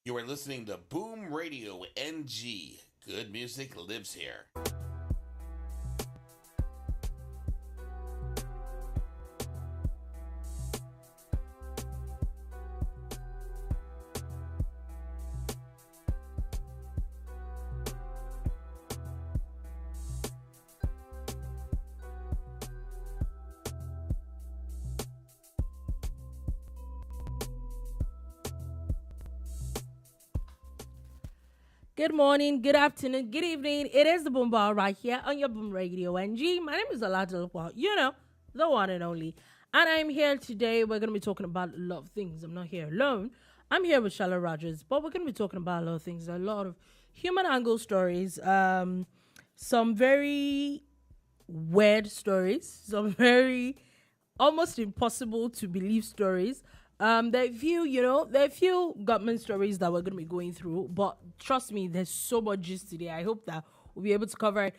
You are listening to Boom Radio NG. Good music lives here. Good morning, good afternoon, good evening. It is the BoomBar right here on your Boom Radio NG. My name is Dolupo, the one and only. And I'm here today. We're going to be talking about a lot of things. I'm not here alone. I'm here with Shala Rogers, but we're going to be talking about a lot of things, a lot of human angle stories, some very weird stories, some very almost impossible to believe stories. There are a few government stories that we're going to be going through, but trust me, there's so much gist today. I hope that we'll be able to cover it.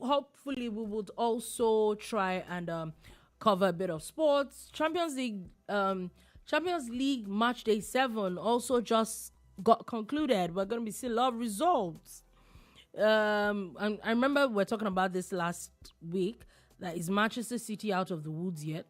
Hopefully we would also try and cover a bit of sports. Champions League match day 7 also just got concluded. We're going to be seeing a lot of results. I remember we're talking about this last week. That is Manchester City out of the woods yet?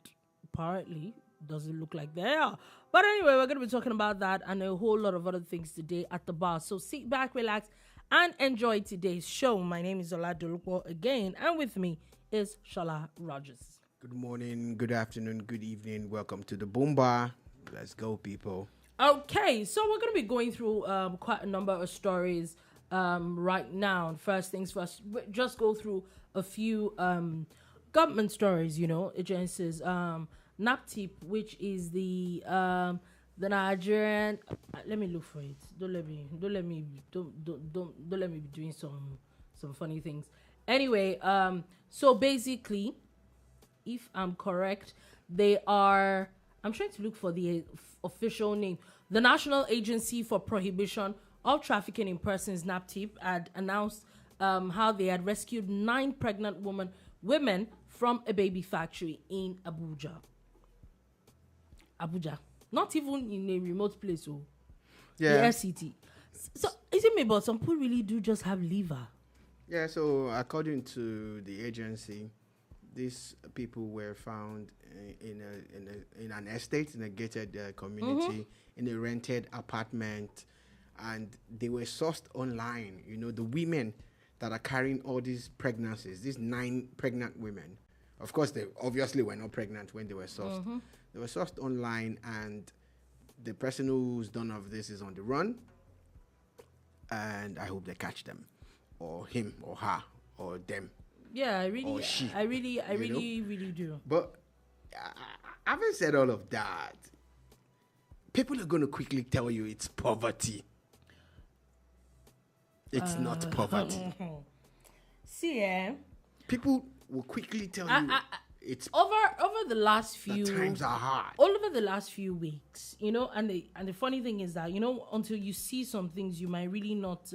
Apparently. Doesn't look like they are. But anyway, we're going to be talking about that and a whole lot of other things today at the bar. So sit back, relax, and enjoy today's show. My name is Dolupo again, and with me is Shala Rogers. Good morning, good afternoon, good evening. Welcome to the BoomBar. Let's go, people. Okay, so we're going to be going through quite a number of stories right now. First things first, just go through a few government stories, agencies. NAPTIP, which is the Nigerian. Let me look for it. Don't let me be doing some funny things. Anyway, so basically, if I'm correct, they are. I'm trying to look for the official name. The National Agency for Prohibition of Trafficking in Persons, NAPTIP, had announced how they had rescued 9 pregnant women from a baby factory in Abuja. Not even in a remote place, the FCT. So is it me? But some people really do just have liver. Yeah. So according to the agency, these people were found in an estate, in a gated community, in a rented apartment, and they were sourced online. The women that are carrying all these pregnancies, these 9 pregnant women. Of course, they obviously were not pregnant when they were sourced. They were sourced online, and the person who's done of this is on the run. And I hope they catch them, or him, or her, or them. Yeah, or she, I really do. But having said all of that, people are going to quickly tell you it's poverty. It's not poverty. See, people will quickly tell you it's over the last few times are hard. All over the last few weeks, and the funny thing is that until you see some things, you might really not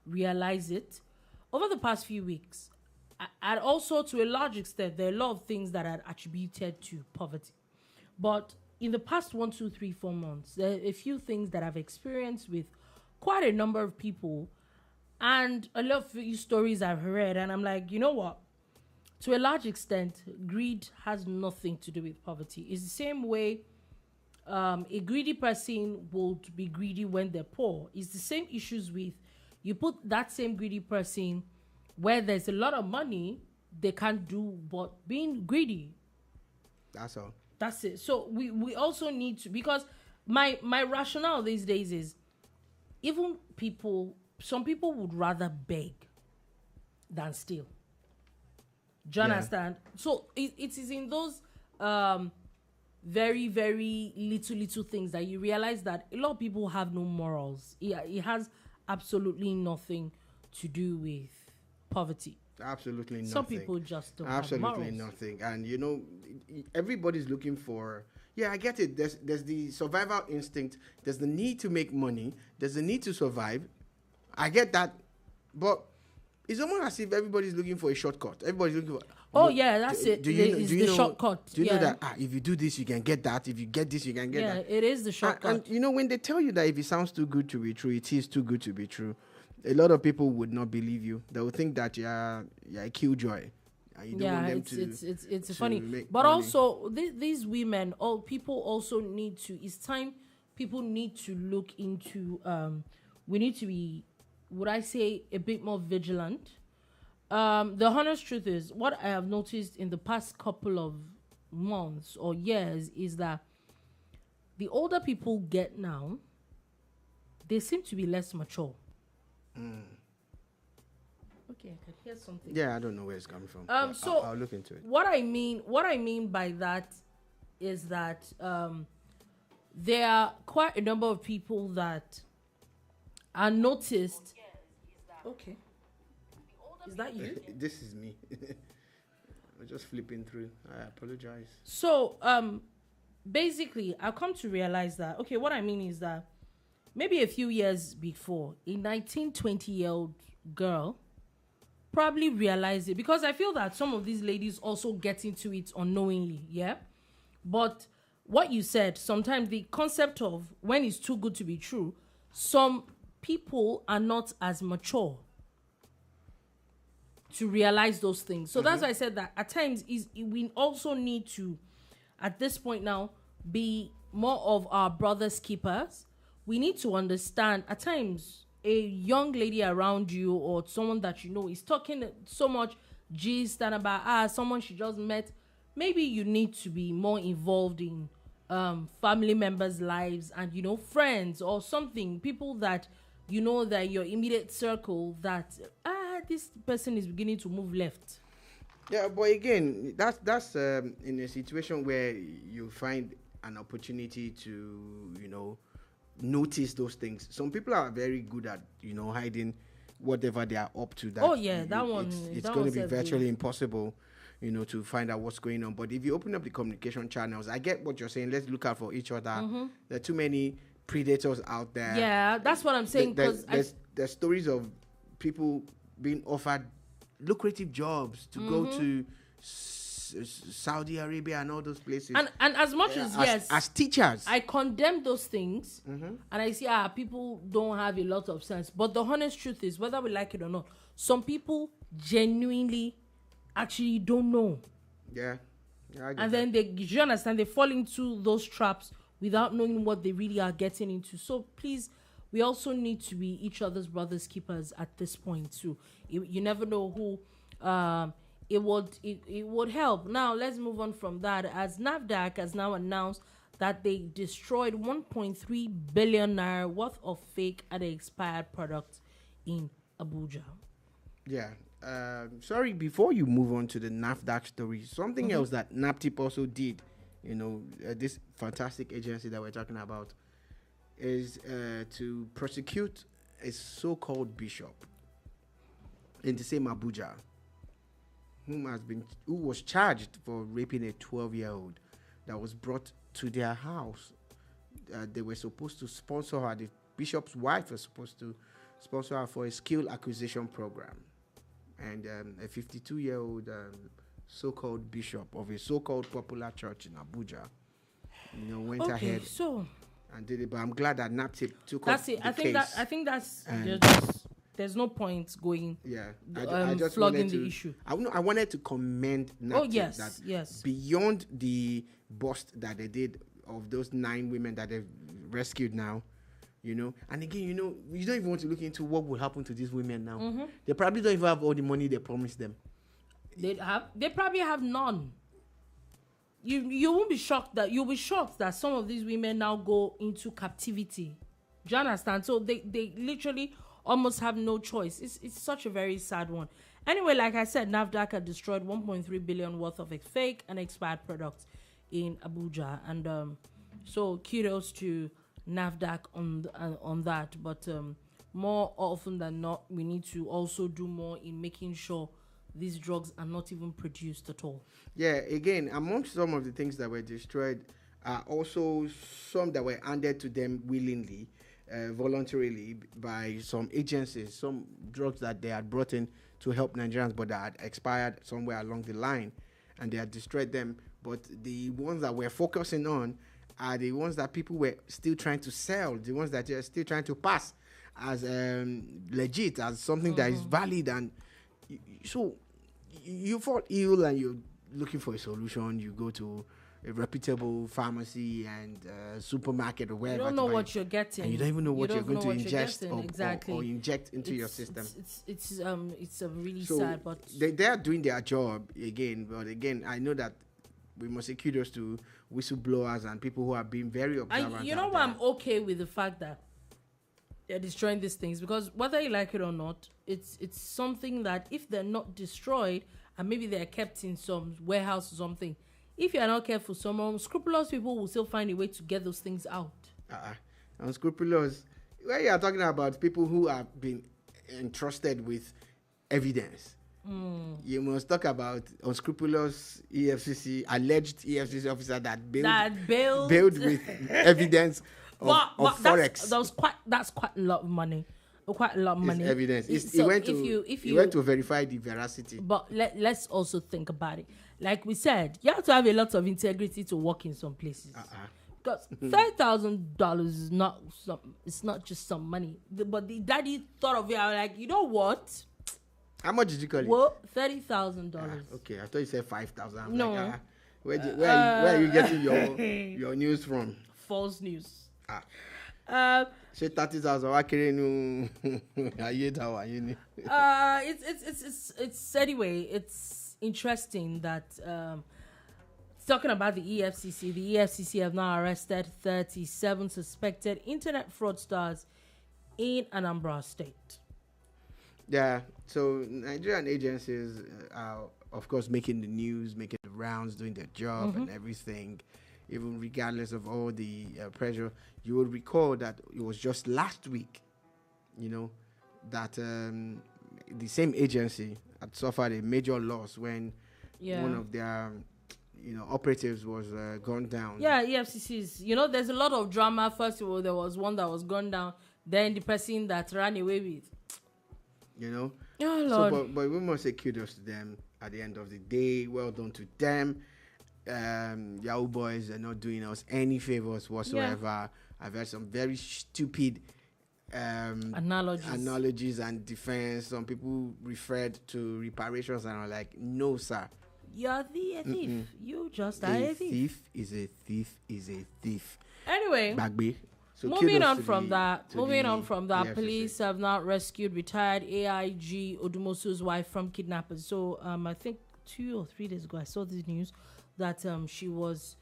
realize it. Over the past few weeks, and also to a large extent, there are a lot of things that are attributed to poverty. But in the past 1, 2, 3, 4 months, there are a few things that I've experienced with quite a number of people, and a lot of stories I've read, and I'm like, you know what? To a large extent, greed has nothing to do with poverty. It's the same way a greedy person would be greedy when they're poor. It's the same issues with, you put that same greedy person where there's a lot of money, they can't do but being greedy. That's all. That's it. So we also need to, because my rationale these days is, even some people would rather beg than steal. Do you understand? So it is in those very, very little things that you realize that a lot of people have no morals. It has absolutely nothing to do with poverty. Absolutely nothing. Some people just don't absolutely have morals. Nothing. And everybody's looking for, I get it. There's the survival instinct. There's the need to make money. There's the need to survive. I get that. But it's almost as if everybody's looking for a shortcut. Everybody's looking for. That's it. It's the shortcut. Do you know that if you do this, you can get that. If you get this, you can get that. Yeah, it is the shortcut. And when they tell you that if it sounds too good to be true, it is too good to be true. A lot of people would not believe you. They will think that you're a killjoy. You don't want them it's funny. But money. also, these women, people also need to. It's time people need to look into. We need to be, would I say, a bit more vigilant. The honest truth is, what I have noticed in the past couple of months or years is that the older people get now, they seem to be less mature. Okay, I can hear something. Yeah, I don't know where it's coming from. So I'll look into it. What I mean by that is that there are quite a number of people that are noticed. Okay. Is that you? This is me. I'm just flipping through. I apologize. So, basically, I've come to realize that, okay, what I mean is that maybe a few years before, a 19-20-year-old girl probably realized it, because I feel that some of these ladies also get into it unknowingly, yeah? But what you said, sometimes the concept of when it's too good to be true, some people are not as mature to realize those things. So that's why I said that at times we also need to, at this point now, be more of our brother's keepers. We need to understand at times a young lady around you or someone that you know is talking so much gist and about someone she just met. Maybe you need to be more involved in family members' lives and friends or something, people that that your immediate circle that this person is beginning to move left. Yeah, but again, that's in a situation where you find an opportunity to notice those things. Some people are very good at hiding whatever they are up to. That it's going to be virtually impossible to find out what's going on. But if you open up the communication channels, I get what you're saying. Let's look out for each other. There are too many predators out there. Yeah, that's what I'm saying. There's stories of people being offered lucrative jobs to go to Saudi Arabia and all those places. And as much as teachers, I condemn those things, and I see people don't have a lot of sense. But the honest truth is, whether we like it or not, some people genuinely actually don't know. Yeah, and then you understand, they fall into those traps without knowing what they really are getting into. So please, we also need to be each other's brothers keepers at this point too. You never know who it would help. Now let's move on from that, as NAFDAC has now announced that they destroyed 1.3 billion naira worth of fake and expired products in Abuja. Yeah. Sorry, before you move on to the NAFDAC story, something else that NAPTIP also did, this fantastic agency that we're talking about, is to prosecute a so-called bishop in the same Abuja, who was charged for raping a 12-year-old that was brought to their house. They were supposed to sponsor her. The bishop's wife was supposed to sponsor her for a skill acquisition program. And a 52-year-old so-called bishop of a so-called popular church in Abuja, went ahead and did it. But I'm glad that NAPTIP took up the case. I think that's there's no point going. Yeah, I just flogging the issue. I wanted to commend NAPTIP that beyond the bust that they did of those 9 women that they've rescued now. And again, you don't even want to look into what will happen to these women now. They probably don't even have all the money they promised them. They probably have none. You won't be shocked you'll be shocked that some of these women now go into captivity. Do you understand? So they literally almost have no choice. It's such a very sad one. Anyway, like I said, NAFDAC had destroyed 1.3 billion worth of fake and expired products in Abuja, and so kudos to NAFDAC on that. But more often than not, we need to also do more in making sure these drugs are not even produced at all. Yeah, again, amongst some of the things that were destroyed are also some that were handed to them willingly, voluntarily by some agencies, some drugs that they had brought in to help Nigerians, but that had expired somewhere along the line, and they had destroyed them. But the ones that we're focusing on are the ones that people were still trying to sell, the ones that are still trying to pass as legit, as something that is valid. And so you fall ill and you're looking for a solution. You go to a reputable pharmacy and supermarket or wherever. You don't know what you're getting. And you don't even know what you're going to ingest or inject into your system. It's a really sad, but they are doing their job again. But again, I know that we must say kudos to whistleblowers and people who are being very observant. You know why I'm okay with the fact that they're destroying these things, because whether you like it or not, it's something that if they're not destroyed and maybe they're kept in some warehouse or something, if you're not careful, some unscrupulous people will still find a way to get those things out. Unscrupulous? Where you are talking about people who have been entrusted with evidence. You must talk about unscrupulous alleged EFCC officer that bailed with evidence of forex. That's quite a lot of money. Quite a lot of money. It's evidence. He went to verify the veracity. But let's also think about it. Like we said, you have to have a lot of integrity to work in some places. Because $30,000 is not it's not just some money. But the daddy thought of it. I was like, you know what? How much did you call it? Well, $30,000. Okay, I thought you said 5,000. No. Like, where are you getting your news from? False news. Say 30,000. It's anyway. It's interesting that talking about the EFCC. The EFCC have now arrested 37 suspected internet fraudsters in Anambra State. Yeah, so Nigerian agencies are, of course, making the news, making the rounds, doing their job and everything, even regardless of all the pressure. You will recall that it was just last week, that the same agency had suffered a major loss when one of their operatives was gone down. Yeah, EFCC's. There's a lot of drama. First of all, there was one that was gone down. Then the person that ran away with. Oh, Lord. So, but we must say kudos to them at the end of the day. Well done to them. Yahoo boys are not doing us any favors whatsoever. Yeah. I've heard some very stupid analogies and defense. Some people referred to reparations and are like, no, sir. You're a thief. You just are a thief. A thief is a thief. Anyway. Bagbe. So moving on from that, police have now rescued retired AIG Odumosu's wife from kidnappers. So I think 2 or 3 days ago I saw this news that she was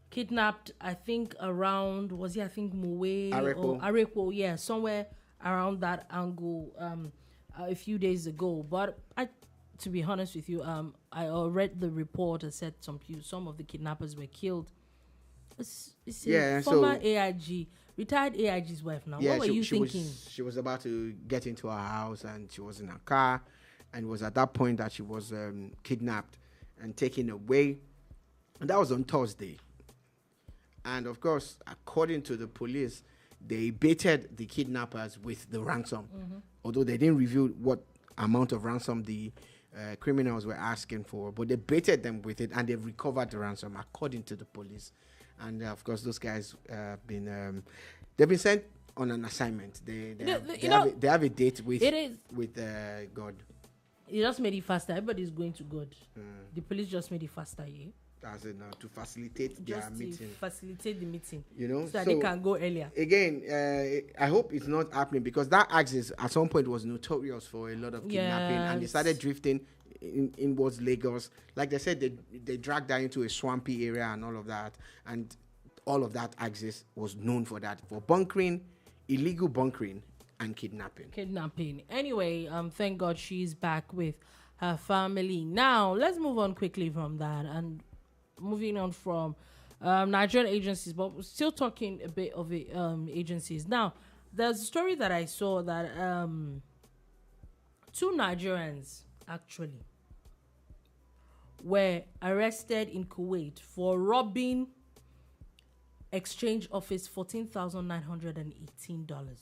kidnapped. I think around Mowe or Arepo, yeah, somewhere around that angle a few days ago. But to be honest with you, I read the report and said some of the kidnappers were killed. It's former AIG, retired AIG's wife now. Yeah, what were you thinking? She was about to get into her house and she was in her car, and it was at that point that she was kidnapped and taken away. And that was on Thursday. And of course, according to the police, they baited the kidnappers with the ransom. Although they didn't reveal what amount of ransom the criminals were asking for, but they baited them with it and they've recovered the ransom according to the police. And of course, those guys have been they've been sent on an assignment. They have a date with God. It just made it faster. Everybody's going to God. The police just made it faster, yeah. That's it now, to facilitate their meeting. Facilitate the meeting. So that they can go earlier. Again, I hope it's not happening, because that axis at some point was notorious for a lot of kidnapping, and they started drifting inwards Lagos. Like they said, they dragged that into a swampy area and all of that. And all of that axis was known for that, for bunkering, illegal bunkering, and kidnapping. Anyway, thank God she's back with her family. Now, let's move on quickly from that and moving on from Nigerian agencies, but we're still talking a bit of agencies. Now, there's a story that I saw that 2 Nigerians actually were arrested in Kuwait for robbing exchange office $14,918.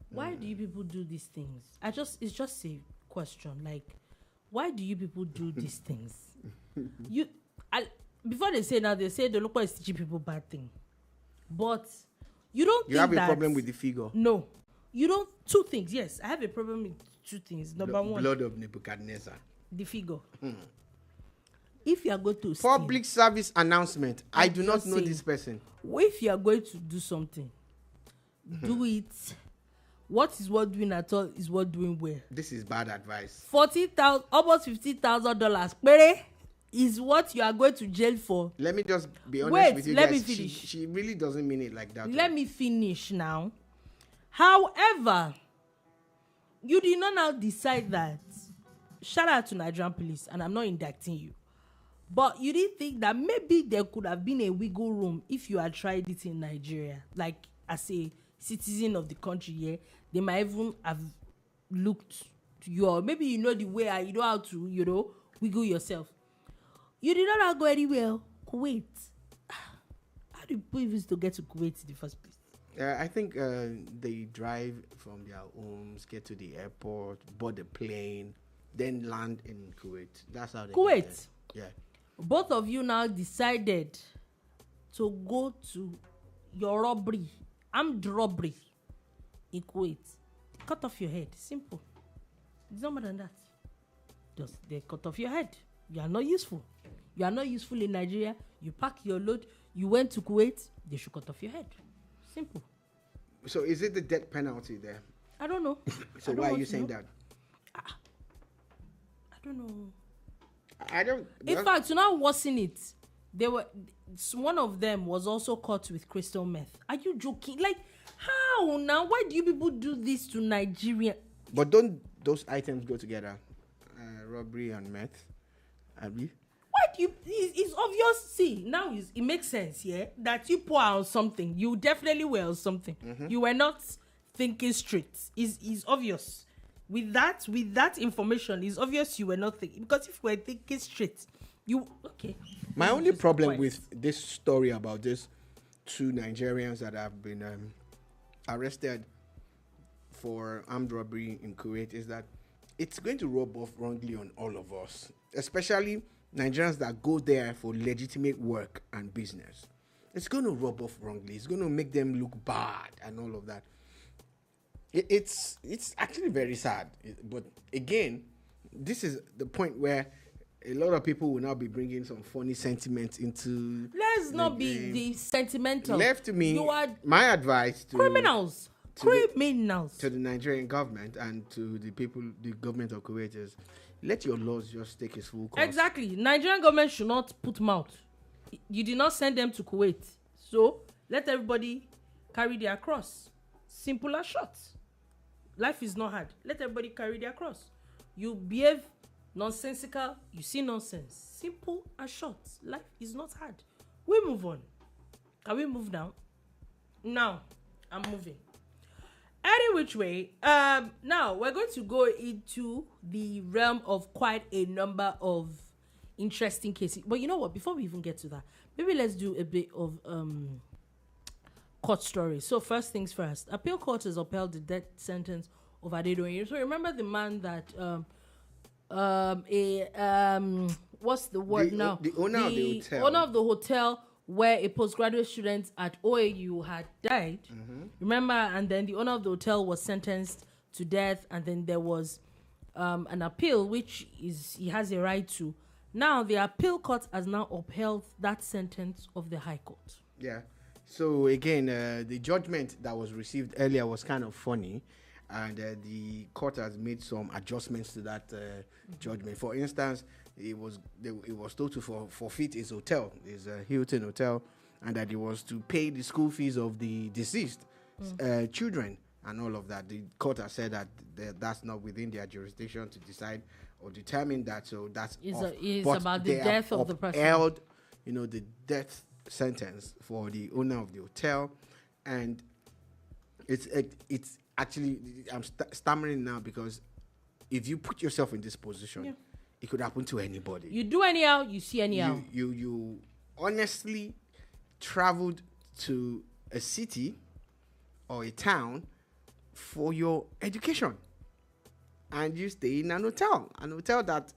Why do you people do these things? It's just a question. Like, why do you people do these things? Before they say now, they say the local is teaching people bad thing. But you don't think have a problem with the figure? No. You don't. Two things. Yes, I have a problem with two things. Number one. Blood of Nebuchadnezzar. The figure. If you are going to public service announcement, I do not know this person. If you are going to do something, do it. What is worth doing at all is worth doing well. This is bad advice. $40,000, almost $50,000 is what you are going to jail for. Let me just be honest with you guys. Let me finish. She really doesn't mean it like that. Let me finish now. However, you did not now decide that. Shout out to Nigerian police, and I'm not indicting you. But you didn't think that maybe there could have been a wiggle room if you had tried it in Nigeria. Like, as a citizen of the country here, they might even have looked to you. Or maybe you know the way, you know how to, wiggle yourself. You did not go anywhere. Kuwait. How do people even to get to Kuwait in the first place? I think they drive from their homes, get to the airport, board the plane, then land in Kuwait. That's how they Kuwait? Get there. Yeah. Both of you now decided to go to your robbery, armed robbery in Kuwait. Cut off your head. Simple. It's not more than that. Just they cut off your head. You are not useful. You are not useful in Nigeria. You pack your load. You went to Kuwait. They should cut off your head. Simple. So is it the death penalty there? I don't know. So why are you saying that? I don't know. I don't. In fact, to not worsen it, one of them was also caught with crystal meth. Are you joking? Like, how now? Why do you people do this to Nigeria? But don't those items go together? Robbery and meth, Abi? Why do you? It's obvious. See, now it makes sense, yeah, that you pour on something. You definitely were on something. Mm-hmm. You were not thinking straight. It's obvious. With that information, it's obvious you were not thinking. Because if you were thinking straight, okay. My only problem with this story about these two Nigerians that have been arrested for armed robbery in Kuwait is that it's going to rub off wrongly on all of us, especially Nigerians that go there for legitimate work and business. It's going to rub off wrongly. It's going to make them look bad and all of that. It's actually very sad. But again, this is the point where a lot of people will now be bringing some funny sentiments into. Let's not be the sentimental. Left to me, you are my advice to criminals. To the Nigerian government and to the people, the government of Kuwait is, let your laws just take its full course. Exactly. Nigerian government should not put mouth. You did not send them to Kuwait. So let everybody carry their cross. Simple as short. Life is not hard. Let everybody carry their cross. You behave nonsensical, you see nonsense. Simple and short. Life is not hard. We move on. Can we move now? Now, I'm moving. Any which way, now we're going to go into the realm of quite a number of interesting cases. But you know what? Before we even get to that, maybe let's do a bit of court stories. So first things first, appeal court has upheld the death sentence of Adedoyin. So remember the man that what's the word now? The owner of the hotel. Owner of the hotel where a postgraduate student at OAU had died. Mm-hmm. Remember, and then the owner of the hotel was sentenced to death, and then there was an appeal, which is he has a right to. Now the appeal court has now upheld that sentence of the High Court. Yeah. So again, the judgment that was received earlier was kind of funny, and the court has made some adjustments to that judgment. For instance, it was told to forfeit his hotel, his Hilton hotel, and that he was to pay the school fees of the deceased children and all of that. The court has said that that's not within their jurisdiction to decide or determine that. So that's is about the death of the person. Upheld, the death sentence for the owner of the hotel, and it's actually I'm stammering now because if you put yourself in this position, it could happen to anybody. You do anyhow, you see anyhow. You honestly traveled to a city or a town for your education, and you stay in an hotel that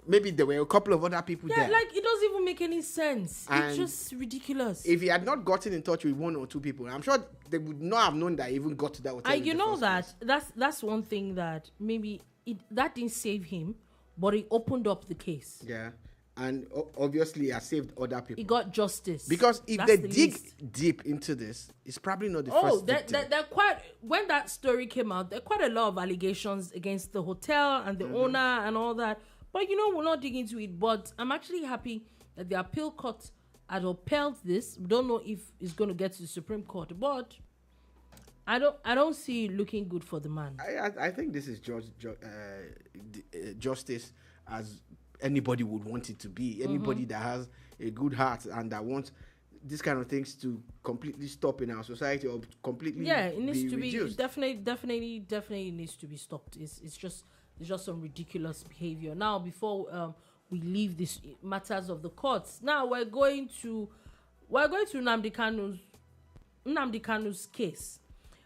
maybe there were a couple of other people there. Like, it doesn't even make any sense. And it's just ridiculous. If he had not gotten in touch with one or two people, I'm sure they would not have known that he even got to that hotel. You know that's one thing that maybe that didn't save him, but it opened up the case. Yeah, and obviously has saved other people. He got justice. Because if That's they the dig least. deep into this, it's probably not the first victim. They're quite, when that story came out, there are quite a lot of allegations against the hotel and the owner and all that. But we'll not dig into it. But I'm actually happy that the appeal court had upheld this. We don't know if it's going to get to the Supreme Court, but I don't see it looking good for the man. I think this is justice as anybody would want it to be. Anybody that has a good heart and that wants these kind of things to completely stop in our society or completely it needs to reduced. be definitely needs to be stopped. It's just some ridiculous behavior. Now, before we leave these matters of the courts, now we're going to Nnamdi Kanu's case,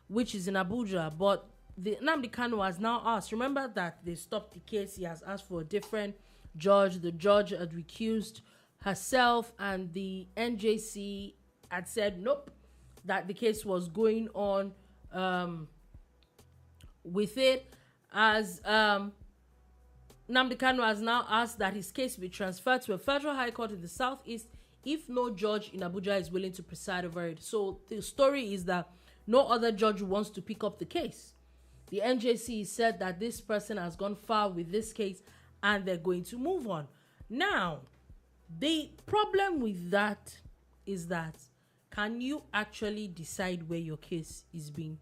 which is in Abuja. But the Nnamdi Kanu has now asked. Remember that they stopped the case. He has asked for a different judge. The judge had recused herself, and the NJC had said nope, that the case was going on with it. As Nnamdi Kanu has now asked that his case be transferred to a federal high court in the southeast if no judge in Abuja is willing to preside over it. So the story is that no other judge wants to pick up the case. The NJC said that this person has gone far with this case and they're going to move on. Now, the problem with that is that can you actually decide where your case is being?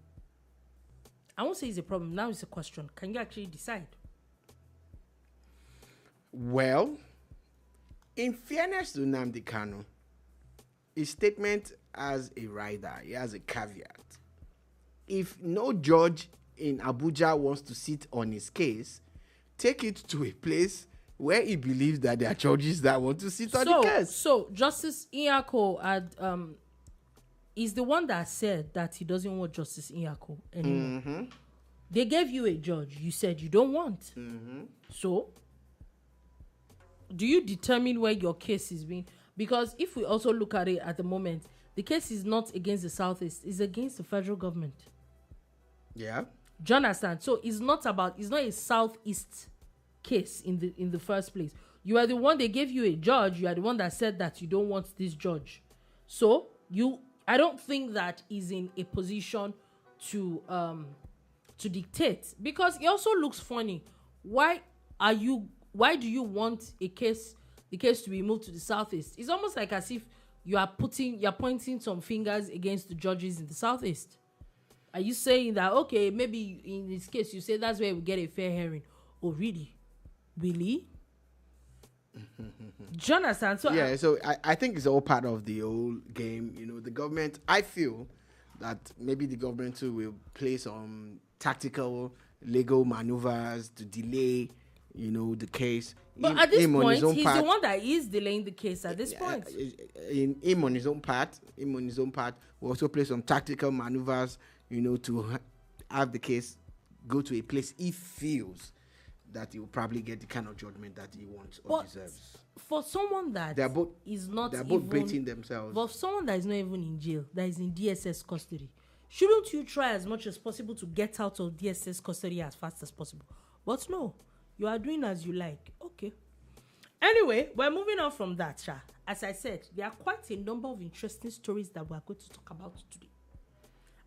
I won't say it's a problem. Now it's a question. Can you actually decide? Well, in fairness to Nnamdi Kanu, his statement has a rider. He has a caveat. If no judge in Abuja wants to sit on his case, take it to a place where he believes that there are judges that want to sit on the case. So Justice Nyako had is the one that said that he doesn't want Justice Nyako anymore. Mm-hmm. They gave you a judge. You said you don't want. Mm-hmm. So, do you determine where your case is being? Because if we also look at it at the moment, the case is not against the Southeast. It's against the federal government. Yeah. Do you understand? So it's not a Southeast case in the first place. You are the one, they gave you a judge. You are the one that said that you don't want this judge. So I don't think that is in a position to dictate, because it also looks funny. Why do you want the case to be moved to the Southeast? It's almost like as if you're pointing some fingers against the judges in the Southeast. Are you saying that, okay, maybe in this case you say that's where we get a fair hearing? Oh, really? Do you understand? So so I think it's all part of the whole game. The government, I feel that maybe the government too will play some tactical legal maneuvers to delay, the case. But at this point, he's the one that is delaying the case at this point. Him on his own part, will also play some tactical maneuvers, to have the case go to a place he feels that he will probably get the kind of judgment that he wants or deserves. For someone that they're both baiting themselves. But for someone that is not even in jail, that is in DSS custody, shouldn't you try as much as possible to get out of DSS custody as fast as possible? But no, you are doing as you like. Okay. Anyway, we're moving on from that, Sha. As I said, there are quite a number of interesting stories that we're going to talk about today.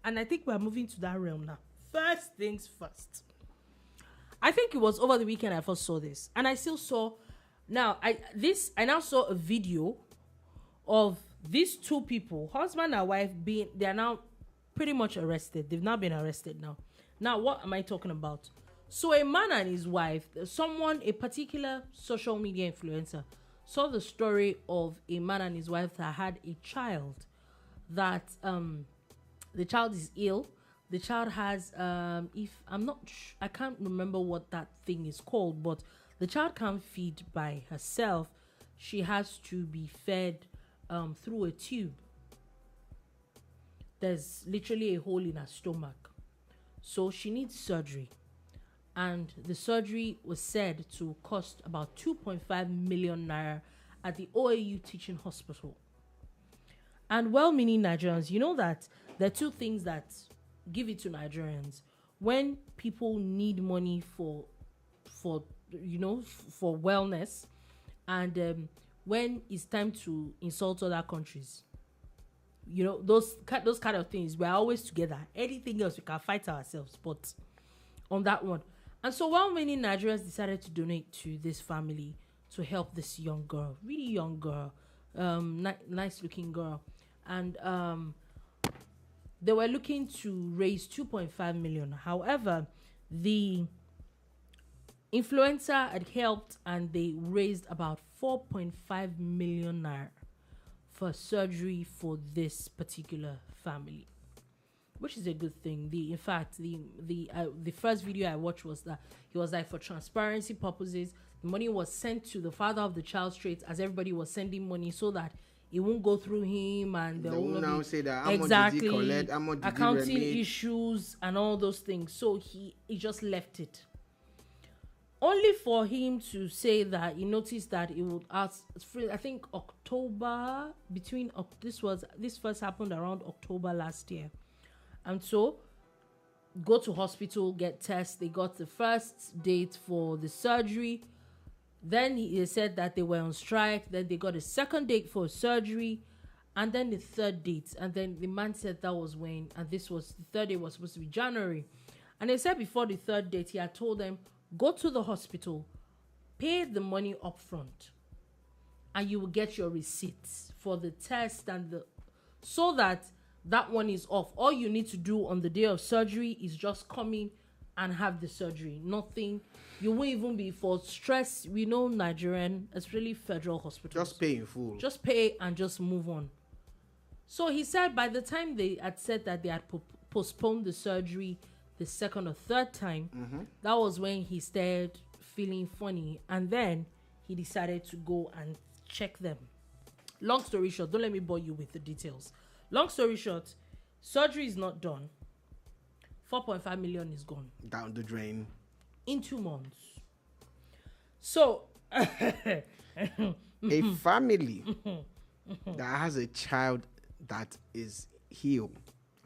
And I think we're moving to that realm now. First things first. I think it was over the weekend I first saw this. And I still saw... I now saw a video of these two people, husband and wife, they are now pretty much arrested. They've now been arrested now. Now, what am I talking about? So a man and his wife, a particular social media influencer, saw the story of a man and his wife that had a child, that the child is ill. The child has, I can't remember what that thing is called, but the child can't feed by herself. She has to be fed through a tube. There's literally a hole in her stomach. So she needs surgery. And the surgery was said to cost about 2.5 million naira at the OAU Teaching Hospital. And well-meaning Nigerians, you know that there are two things that give it to Nigerians. When people need money for wellness, and when it's time to insult other countries, those kind of things, we're always together. Anything else, we can fight ourselves, but on that one. And so well-meaning Nigerians decided to donate to this family to help this young girl, really young girl, nice-looking girl. And they were looking to raise 2.5 million. However, the influencer had helped, and they raised about 4.5 million naira for surgery for this particular family, which is a good thing. The first video I watched was that he was like, for transparency purposes, the money was sent to the father of the child straight, as everybody was sending money, so that it won't go through him, and they will now say that how much did he collect, how much accounting issues and all those things. So he just left it, only for him to say that he noticed that it would ask, I think October, this first happened around October last year. And so, go to hospital, get tests. They got the first date for the surgery. Then they said that they were on strike. Then they got a second date for surgery. And then the third date. And then the man said that was when, and the third date was supposed to be January. And they said before the third date, he had told them, go to the hospital, pay the money up front, and you will get your receipts for the test so that one is off. All you need to do on the day of surgery is just come in and have the surgery. Nothing. You won't even be for stress. We know Nigerian, especially federal hospitals. Just pay in full. Just pay and just move on. So he said by the time they had said that they had postponed the surgery the second or third time, that was when he started feeling funny. And then he decided to go and check them. Long story short, don't let me bore you with the details. Long story short, surgery is not done. 4.5 million is gone. Down the drain. In 2 months. So, a family that has a child that is ill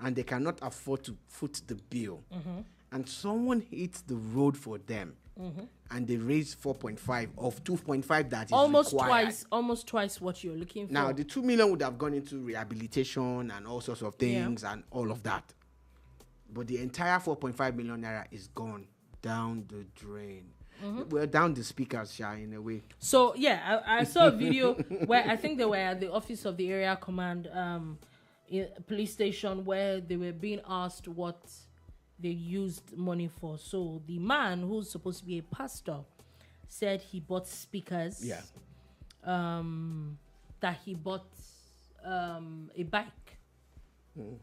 and they cannot afford to foot the bill, and someone hits the road for them, and they raise 4.5 of 2.5 that is required. Almost twice what you're looking for. Now, the 2 million would have gone into rehabilitation and all sorts of things and all of that. But the entire 4.5 million naira is gone down the drain. Well, down the speakers, in a way. So, I saw a video where I think they were at the office of the area command police station, where they were being asked what they used money for. So the man, who's supposed to be a pastor, said he bought speakers. That he bought a bike.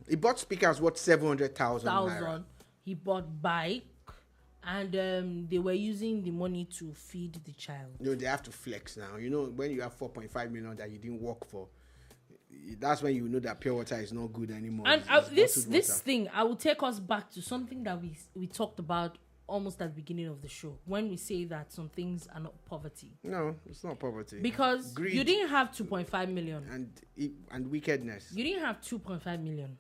He bought speakers worth 700,000 naira. He bought bike, and they were using the money to feed the child. They have to flex now. When you have 4.5 million that you didn't work for, that's when you know that pure water is not good anymore. And this thing, I will take us back to something that we talked about almost at the beginning of the show, when we say that some things are not poverty. No, it's not poverty. Because greed, you didn't have 2.5 million. And wickedness. You didn't have 2.5 million.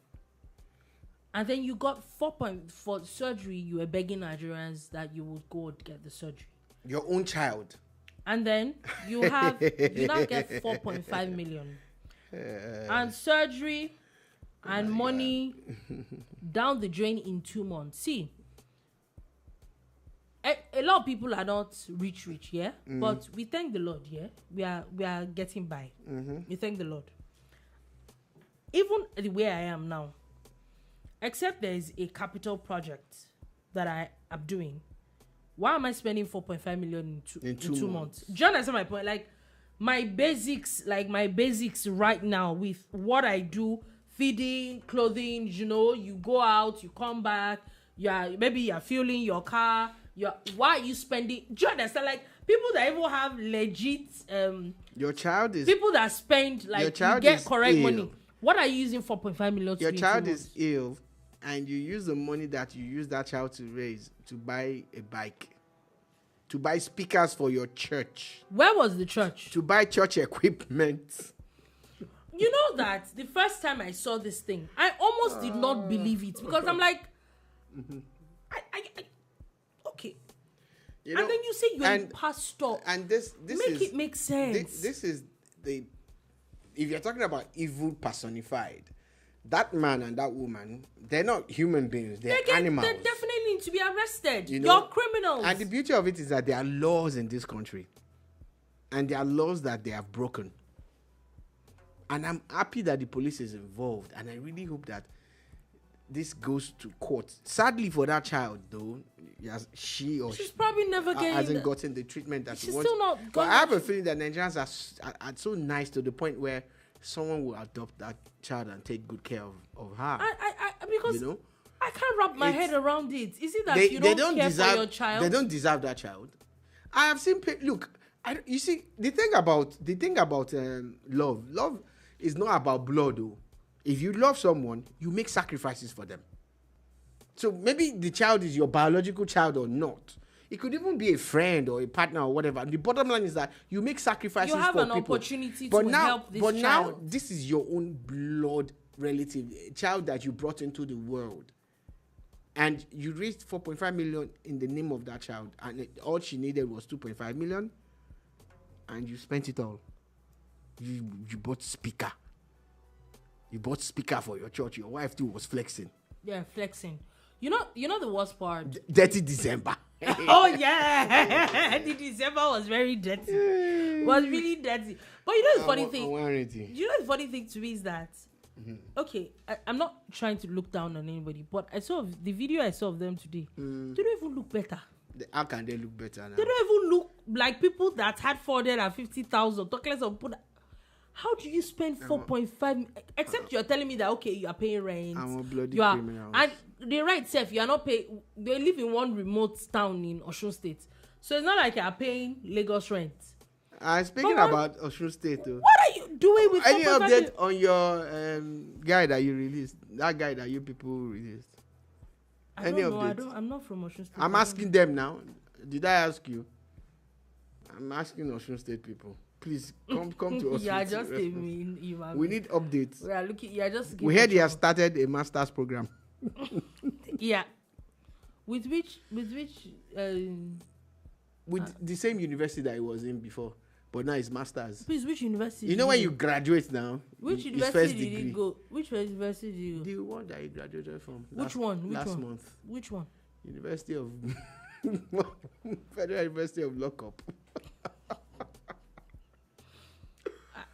And then you got for surgery, you were begging Nigerians that you would go get the surgery. Your own child. And then you now get 4.5 million. And surgery and money down the drain in 2 months. See, a lot of people are not rich, yeah? But we thank the Lord, yeah? We are getting by. We thank the Lord. Even the way I am now, except there is a capital project that I am doing, why am I spending 4.5 million in 2 months? Do you understand my point? Like, my basics right now with what I do, feeding, clothing, you go out, you come back, maybe you're fueling your car, why are you spending? Do you understand? Like, people that even have legit your child is people that spend, like, you get correct money. What are you using 4.5 million to? Your child is ill and you use the money that you use that child to raise to buy a bike, to buy speakers for your church. Where was the church? To buy church equipment. You know that the first time I saw this thing, I almost did not believe it because I'm like, I okay. You know, and then you say you're a pastor. And this make it make sense. This is the, if you're talking about evil personified, that man and that woman, they're not human beings. They're animals. They definitely need to be arrested. You know? You're criminals. And the beauty of it is that there are laws in this country, and there are laws that they have broken. And I'm happy that the police is involved, and I really hope that this goes to court. Sadly for that child, though, she's probably never hasn't gotten the treatment that she wants. Still not. But I have a feeling that Nigerians are so nice to the point where someone will adopt that child and take good care of her. Because I can't wrap my head around it. Is it that you don't care for your child? They don't deserve that child. I have seen. Look, you see, the thing about love is not about blood, though. If you love someone, you make sacrifices for them. So maybe the child is your biological child or not. It could even be a friend or a partner or whatever. The bottom line is that you make sacrifices for people. You have an opportunity to help this child. But now, this is your own blood relative, a child that you brought into the world. And you raised 4.5 million in the name of that child. And all she needed was 2.5 million. And you spent it all. You bought speaker. You bought speaker for your church. Your wife too was flexing. Yeah, flexing. You know the worst part? Dirty December. Oh yeah, the December was very dirty. Was really dirty. But you know the funny thing. You know the funny thing to me is that okay, I'm not trying to look down on anybody, but I saw the video I saw of them today. They don't even look better. How can they look better now? They don't even look like people that had 450,000. Talk less of people. How do you spend 4.5? Except you're telling me that okay, you are paying rent. I'm a bloody criminal. And the right self, you are not paying. They live in one remote town in Osun State, so it's not like you are paying Lagos rent. Speaking about Osun State, though, what are you doing with any update on your guy that you released? That guy that you people released? I don't know. I'm not from Osun State. I'm asking them now. Did I ask you? I'm asking Osun State people. Please come to us. Yeah, just we need updates. We are looking. Yeah, just. We heard he has started a master's program. Yeah. With which? With the same university that he was in before, but now it's masters. Please, which university? You know when you graduate now. Which university did you go? Which university did you go? The one that you graduated from. Which one? Last month. Which one? University of Federal University of Lockup.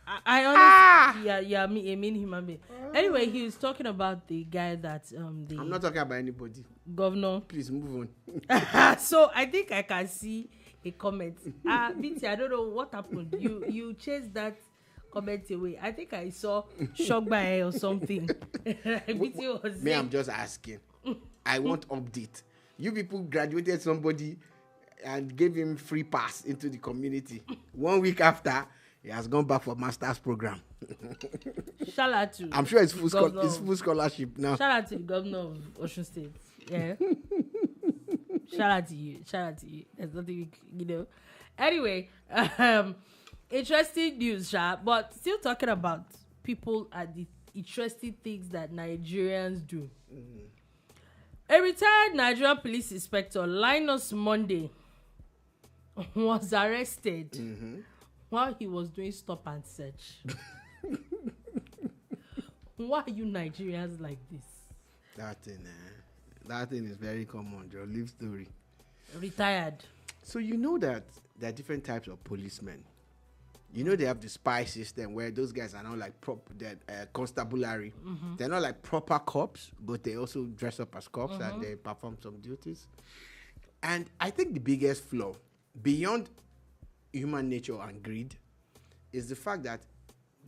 I honestly, I mean human being. Anyway, he was talking about the guy that I'm not talking about anybody. Governor. Please move on. So I think I can see a comment. BT, I don't know what happened. You chased that comment away. I think I saw shock by or something. BT was me. I'm just asking. I want update. You people graduated somebody and gave him free pass into the community. 1 week after, he has gone back for master's program. Shout out to. I'm sure it's full scholarship now. Shout out to the governor of Osun State. Yeah. Shout out to you. There's nothing Anyway, interesting news, but still talking about people and the interesting things that Nigerians do. A retired Nigerian police inspector, Linus Monday, was arrested while he was doing stop and search. Why are you Nigerians like this? That thing is very common, Joe. Live story. Retired. So you know that there are different types of policemen. You know they have the spy system where those guys are not like constabulary. They're not like proper cops, but they also dress up as cops and they perform some duties. And I think the biggest flaw, beyond human nature and greed, is the fact that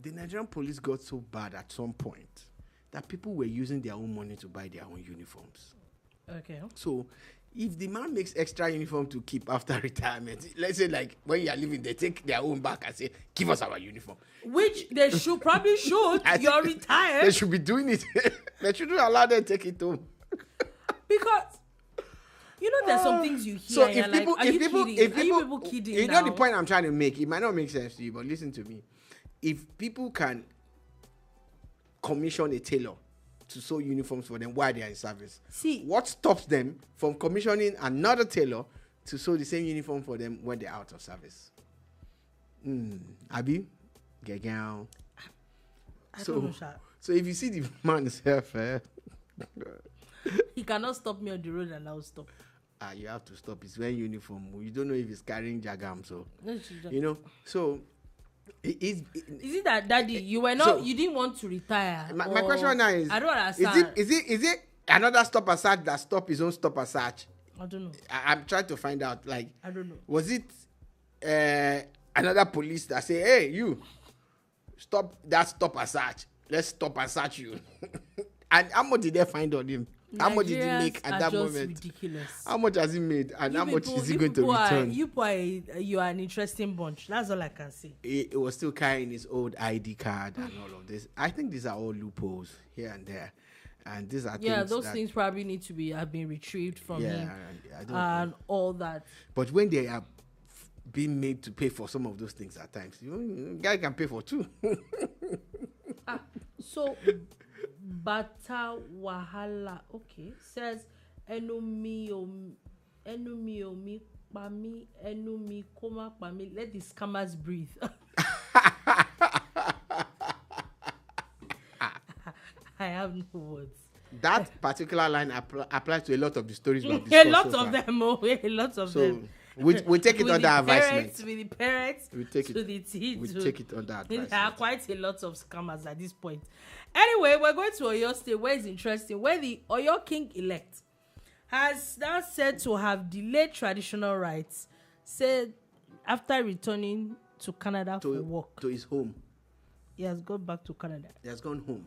the Nigerian police got so bad at some point that people were using their own money to buy their own uniforms. Okay. So if the man makes extra uniform to keep after retirement, let's say like when you are leaving, they take their own back and say, give us our uniform. Which they should probably should. You're retired. They should be doing it. They shouldn't allow them to take it home. Because there's some things you hear. So if people, like, are you kidding? You know the point I'm trying to make. It might not make sense to you, but listen to me. If people can commission a tailor to sew uniforms for them while they are in service, see what stops them from commissioning another tailor to sew the same uniform for them when they're out of service? Abi, Gegao. So if you see the man himself, he cannot stop me on the road and I'll stop. You have to stop. He's wearing uniform. You don't know if he's carrying jagam, so so. Is it that, Daddy, you were not, you didn't want to retire? My question now is, I don't understand. Is it another stop and search that stop his own stop and search? I don't know. I'm trying to find out. Like, I don't know. Was it another police that say, hey, you stop that stop and search? Let's stop and search you. And how much did they find on him? How much did he make at that moment? Ridiculous. How much has he made, and how much is he going to return? You are an interesting bunch. That's all I can say. He was still carrying his old ID card and all of this. I think these are all loopholes here and there, and these are those things probably need to have been retrieved from him and all that. But when they are being made to pay for some of those things at times, guy can pay for two. So. Bata Wahala, okay, says enumi omi pami enumi koma pami. Let the scammers breathe. I have no words. That particular line applies to a lot of the stories we have a discussed lot so of far. them. A lot of them. We take it under advisement. With the parents, we take to the teeth. We take it under advisement. There are quite a lot of scammers at this point. Anyway, we're going to Oyo State, where it's interesting, where the Oyo King-Elect has now said to have delayed traditional rites, said after returning to Canada for work. To his home. He has gone back to Canada. He has gone home.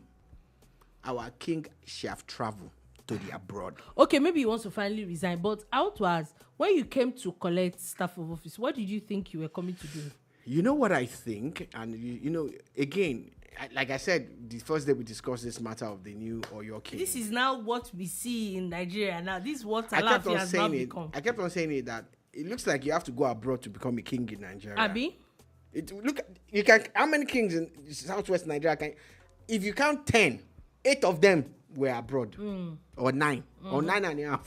Our king shall have traveled to the abroad. Okay, maybe he wants to finally resign, but outwards, when you came to collect staff of office, what did you think you were coming to do? You know what I think? And, again, like I said, the first day we discussed this matter of the new Oyo King. This is now what we see in Nigeria now. This is what Alaafin has now become. I kept on saying it that it looks like you have to go abroad to become a king in Nigeria. Abi? How many kings in southwest Nigeria if you count 10, 8 of them were abroad. Or 9. Or 9.5.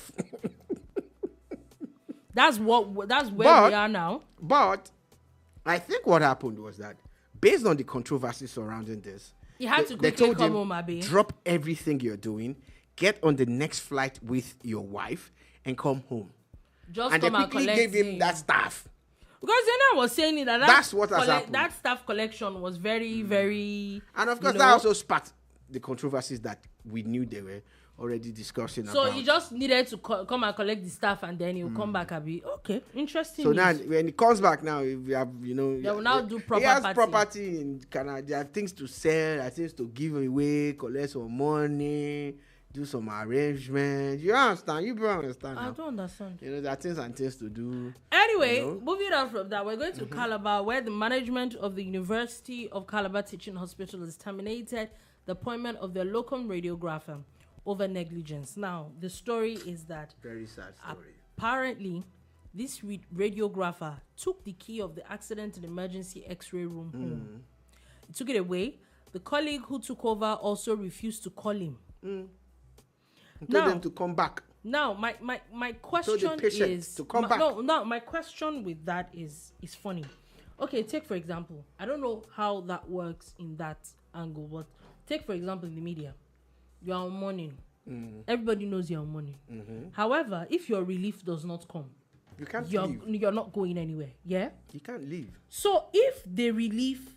That's where we are now. But I think what happened was that based on the controversy surrounding this, you had to quickly come home, Abi. Drop everything you're doing, get on the next flight with your wife, and come home. And they quickly gave him that staff. Because I was saying that's what has happened. That staff collection was very, very. And of course, that also sparked the controversies that we knew they were already discussing. So he just needed to come and collect the staff, and then he'll come back and be okay. Interesting. So now, when he comes back now, we have they will now do proper. He has property in Canada. There are things to sell, there are things to give away, collect some money, do some arrangements. You understand? You don't understand. I don't understand. There are things and things to do. Anyway, moving on from that, we're going to Calabar, where the management of the University of Calabar Teaching Hospital has terminated the appointment of their locum radiographer over negligence. Now, the story is that very sad story. Apparently, this radiographer took the key of the accident and emergency X-ray room home. He took it away. The colleague who took over also refused to call him. He told them to come back. Now, my question is to come back. No, my question with that is funny. Okay, take for example, I don't know how that works in that angle, but take for example in the media. You are on morning. Everybody knows you're on morning. However, if your relief does not come, you can't leave. You're not going anywhere. Yeah? You can't leave. So if the relief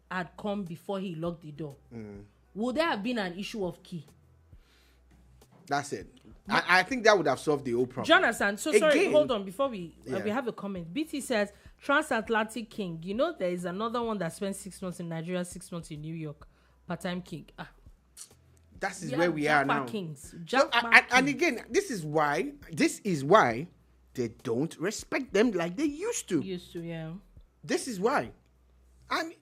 had come before he locked the door, would there have been an issue of key? That's it. I think that would have solved the whole problem. Do you understand? So sorry, hold on. Before we have a comment. BT says, Transatlantic King. You know there is another one that spent 6 months in Nigeria, 6 months in New York. Part-time king. That is where we are now. Kings. And again, this is why they don't respect them like they used to. Yeah. This is why. And,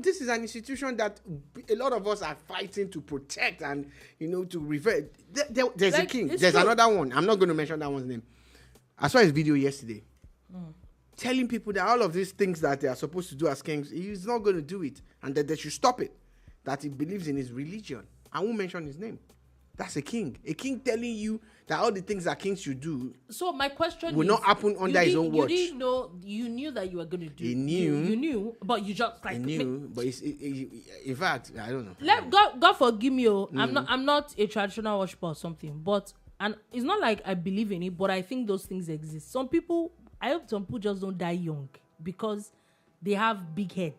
this is an institution that a lot of us are fighting to protect and, to revert. There's a king. There's true. Another one. I'm not going to mention that one's name. I saw his video yesterday. Telling people that all of these things that they are supposed to do as kings, he's not going to do it. And that they should stop it. That he believes in his religion. I won't mention his name. That's a king. A king telling you that all the things that kings should do. So my question will not happen under his own watch. You didn't know. You knew that you were going to do. He knew. You knew, but you just He knew, but in fact, I don't know. God forgive me. I'm not a traditional worshiper or something, but and it's not like I believe in it, but I think those things exist. I hope some people just don't die young because they have big head.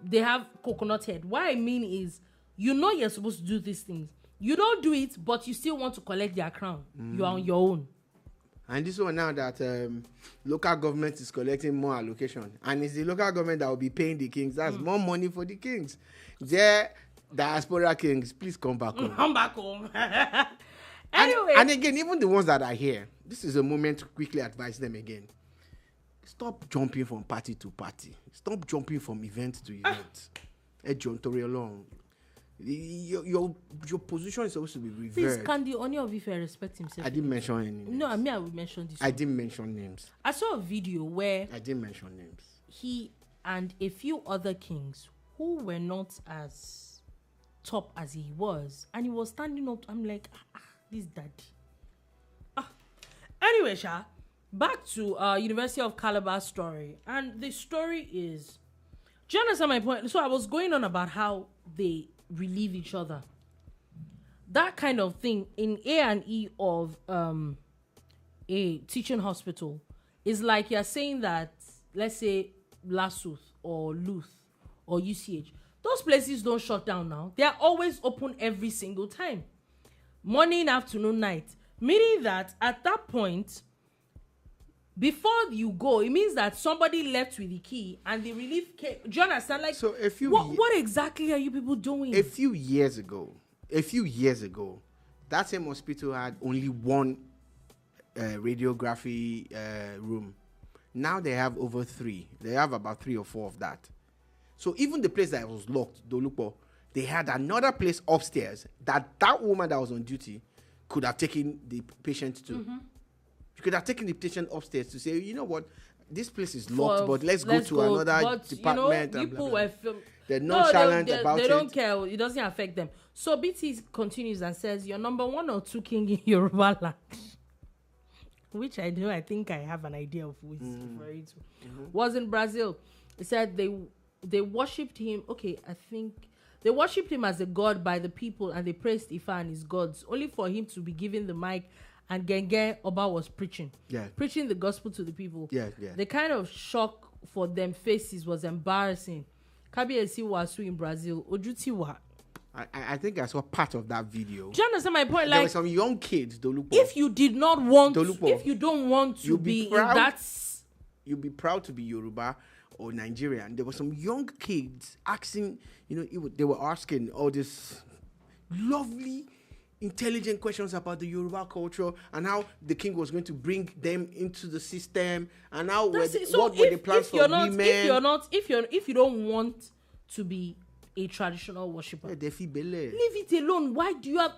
They have coconut head. What I mean is, you're supposed to do these things. You don't do it, but you still want to collect their crown. You're on your own. And this one now that local government is collecting more allocation. And it's the local government that will be paying the kings. That's more money for the kings. Their diaspora kings, please come back home. Come back home. Anyway. And again, even the ones that are here, this is a moment to quickly advise them again. Stop jumping from party to party. Stop jumping from event to event. John Toriolong. Your position is supposed to be reversed. Please, can the Oni of Ife respect himself? I didn't mention any names. No, I will mention this. I didn't mention names. I saw a video where I didn't mention names. He and a few other kings who were not as top as he was, and he was standing up. I'm like, this daddy. Anyway, back to University of Calabar story, and the story is. Do you understand my point? So I was going on about how they relieve each other. That kind of thing in A&E of a teaching hospital is like you're saying that, let's say, LASUTH or LUTH or UCH. Those places don't shut down now. They are always open every single time. Morning, afternoon, night. Meaning that at that point, before you go, it means that somebody left with the key and the relief came. Do you understand? Like, so what exactly are you people doing? A few years ago, that same hospital had only one radiography room. Now they have over 3. They have about 3 or 4 of that. So even the place that was locked, Dolupo, they had another place upstairs that woman that was on duty could have taken the patient to. Mm-hmm. You could have taken the patient upstairs to say, you know what, this place is locked, but let's go to another department. People were they're nonchalant about it. They don't care. It doesn't affect them. So BT continues and says, "You're number 1 or 2 king in Yoruba land," which I do. I think I have an idea of who is referring to. Mm-hmm. Was in Brazil. He said they worshipped him. Okay, I think they worshipped him as a god by the people, and they praised Ifa and his gods, only for him to be given the mic. And Genge Oba was preaching the gospel to the people. The kind of shock for them faces was embarrassing. Kabiyesi Wasu in Brazil, Ojutiwa. I think I saw part of that video. Do you understand my point? There were some young kids, Dolupo. If you did not want, if you don't want to be proud, in that, you'll be proud to be Yoruba or Nigerian. There were some young kids asking, they were asking all this lovely, intelligent questions about the Yoruba culture and how the king was going to bring them into the system and how were the plans for women. If you don't want to be a traditional worshiper, leave it alone. Why do you have?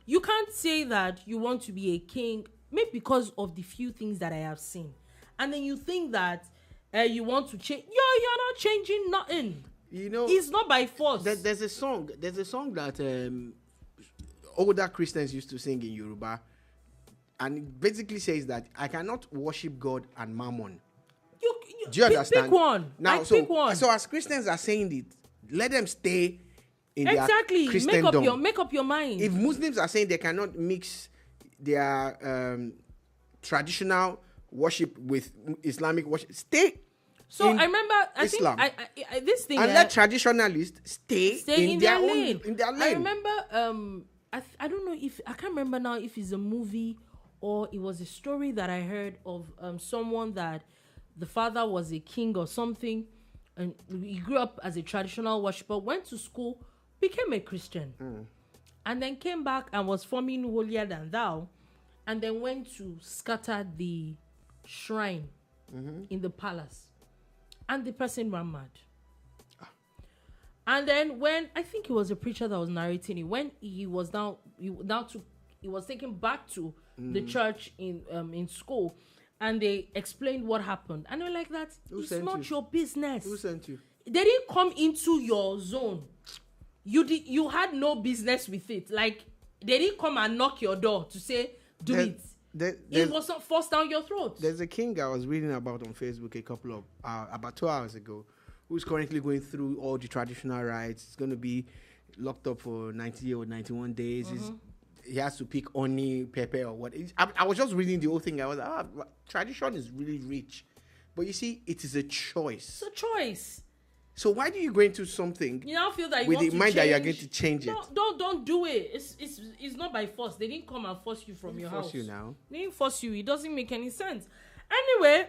You can't say that you want to be a king, maybe because of the few things that I have seen, and then you think that you want to change. You're not changing nothing. It's not by force. There's a song that older Christians used to sing in Yoruba, and it basically says that I cannot worship God and mammon. Do you understand? Pick one. Now, pick one. So as Christians are saying it, let them stay in their Christendom. Make up your mind. If Muslims are saying they cannot mix their traditional worship with Islamic worship, stay. So I remember, Islam. think this thing, and let traditionalists stay in their lane. I remember. I don't know I can't remember now if it's a movie or it was a story that I heard of someone that the father was a king or something, and he grew up as a traditional worshiper, went to school, became a Christian, and then came back and was forming holier than thou, and then went to scatter the shrine in the palace, and the person ran mad. And then when I think it was a preacher that was narrating it, when he was taken back to the church in school, and they explained what happened, and they were like, "That it's not your business. Who sent you? They didn't come into your zone. You had no business with it. Like, they didn't come and knock your door to say do it. It was not forced down your throat." There's a king I was reading about on Facebook about 2 hours ago, who's currently going through all the traditional rites. He's going to be locked up for 90 or 91 days. He has to pick only pepper or what. I was just reading the whole thing. I was like, tradition is really rich. But you see, it is a choice. It's a choice. So why do you go into something you now feel that with the mind that you are going to change it? Don't do it. It's not by force. They didn't come and force you from your house. Force you now. They didn't force you. It doesn't make any sense. Anyway,